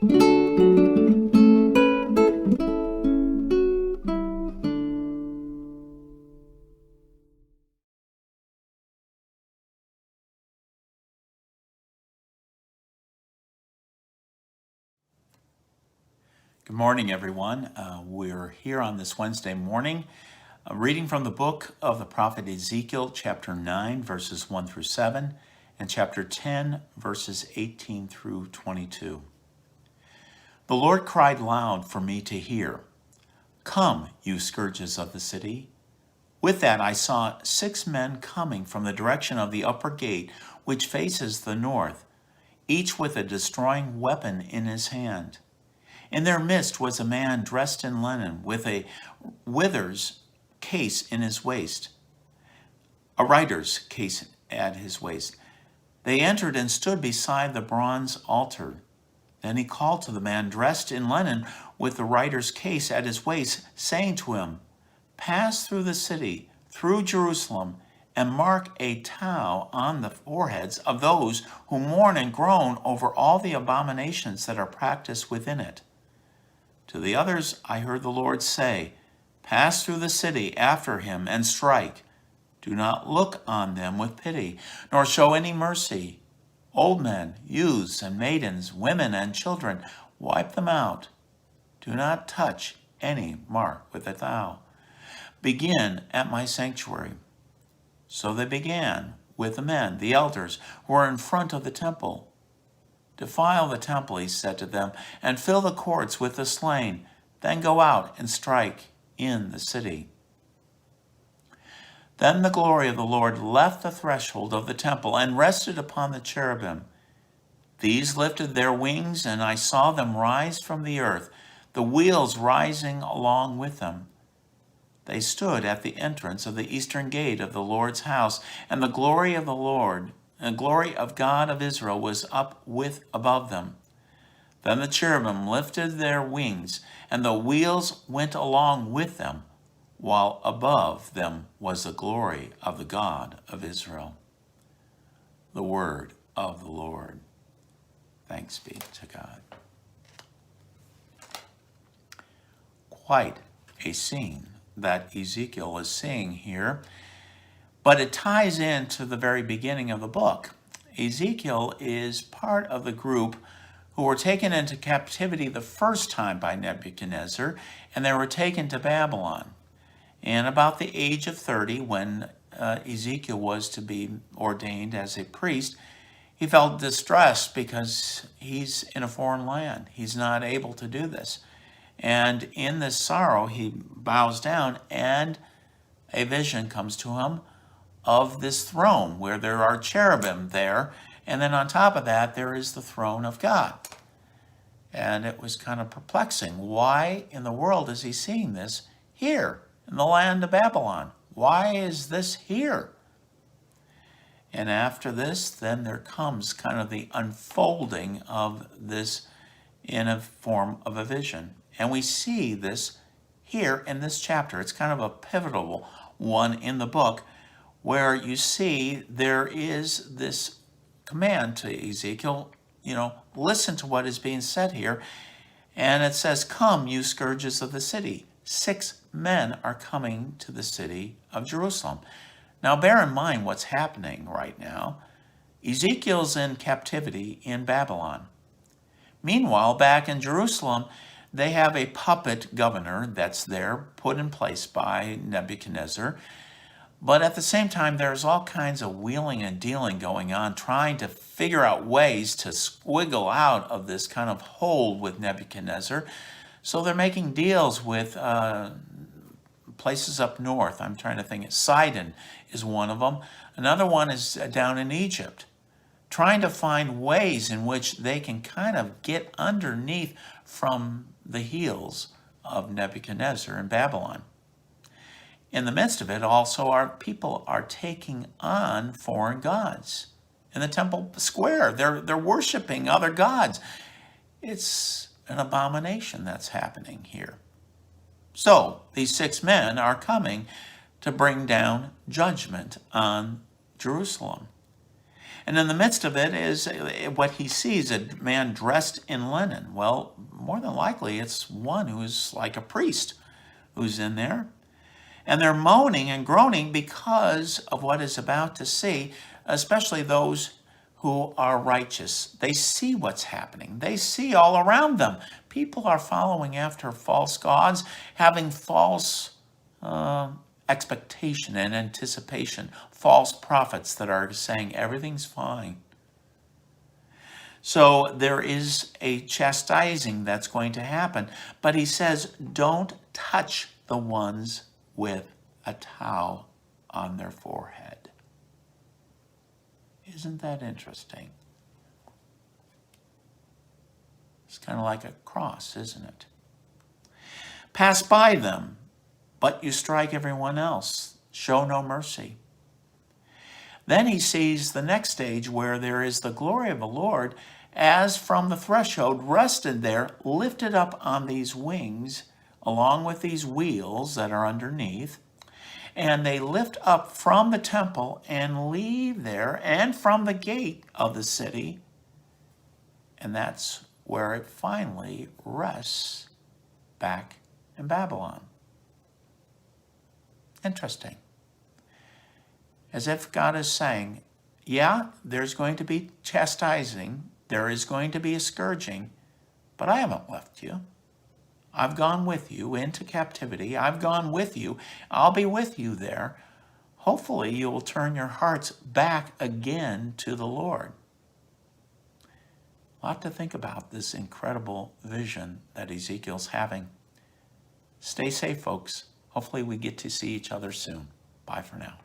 Good morning, everyone. We're here on this Wednesday morning, reading from the book of the prophet Ezekiel, chapter 9, verses 1 through 7, and chapter 10, verses 18 through 22. The Lord cried loud for me to hear. Come, you scourges of the city. With that I saw 6 men coming from the direction of the upper gate, which faces the north, each with a destroying weapon in his hand. In their midst was a man dressed in linen, with a writer's case in his waist, a writer's case at his waist. They entered and stood beside the bronze altar. Then he called to the man dressed in linen, with the writer's case at his waist, saying to him, Pass through the city, through Jerusalem, and mark a tau on the foreheads of those who mourn and groan over all the abominations that are practiced within it. To the others I heard the Lord say, Pass through the city after him and strike. Do not look on them with pity, nor show any mercy. Old men, youths and maidens, women and children, wipe them out. Do not touch any mark with a thou. Begin at my sanctuary. So they began with the men, the elders, who were in front of the temple. Defile the temple, he said to them, and fill the courts with the slain. Then go out and strike in the city. Then the glory of the Lord left the threshold of the temple and rested upon the cherubim. These lifted their wings, and I saw them rise from the earth, the wheels rising along with them. They stood at the entrance of the eastern gate of the Lord's house, and the glory of the Lord, and glory of God of Israel was up with above them. Then the cherubim lifted their wings, and the wheels went along with them, while above them was the glory of the God of Israel. The word of the Lord. Thanks be to God. Quite a scene that Ezekiel is seeing here, but it ties into the very beginning of the book. Ezekiel is part of the group who were taken into captivity the first time by Nebuchadnezzar, and they were taken to Babylon. And about the age of 30, when Ezekiel was to be ordained as a priest, he felt distressed because he's in a foreign land. He's not able to do this. And in this sorrow, he bows down, and a vision comes to him of this throne where there are cherubim there, and then on top of that there is the throne of God. And it was kind of perplexing. Why in the world is he seeing this here in the land of Babylon? Why is this here? And after this, then there comes kind of the unfolding of this in a form of a vision. And we see this here in this chapter. It's kind of a pivotal one in the book, where you see there is this command to Ezekiel, listen to what is being said here. And it says, Come, you scourges of the city. 6 men are coming to the city of Jerusalem. Now bear in mind what's happening right now. Ezekiel's in captivity in Babylon. Meanwhile, back in Jerusalem, they have a puppet governor that's there, put in place by Nebuchadnezzar. But at the same time, there's all kinds of wheeling and dealing going on, trying to figure out ways to squiggle out of this kind of hold with Nebuchadnezzar. So they're making deals with places up north. I'm trying to think. Sidon is one of them. Another one is down in Egypt, trying to find ways in which they can kind of get underneath from the heels of Nebuchadnezzar in Babylon. In the midst of it, also, our people are taking on foreign gods. In the temple square, they're worshiping other gods. It's an abomination that's happening here. So these 6 men are coming to bring down judgment on Jerusalem. And in the midst of it is what he sees, a man dressed in linen. Well, more than likely, it's one who's like a priest who's in there. And they're moaning and groaning because of what is about to see, especially those who are righteous. They see what's happening. They see all around them. People are following after false gods, having false expectation and anticipation, false prophets that are saying everything's fine. So there is a chastising that's going to happen. But he says, don't touch the ones with a towel on their forehead. Isn't that interesting? It's kind of like a cross, isn't it? Pass by them, but you strike everyone else. Show no mercy. Then he sees the next stage where there is the glory of the Lord as from the threshold, rested there, lifted up on these wings, along with these wheels that are underneath. And they lift up from the temple and leave there and from the gate of the city. And that's where it finally rests back in Babylon. Interesting. As if God is saying, yeah, there's going to be chastising, there is going to be a scourging, but I haven't left you. I've gone with you into captivity. I've gone with you. I'll be with you there. Hopefully you will turn your hearts back again to the Lord. A lot to think about, this incredible vision that Ezekiel's having. Stay safe, folks. Hopefully we get to see each other soon. Bye for now.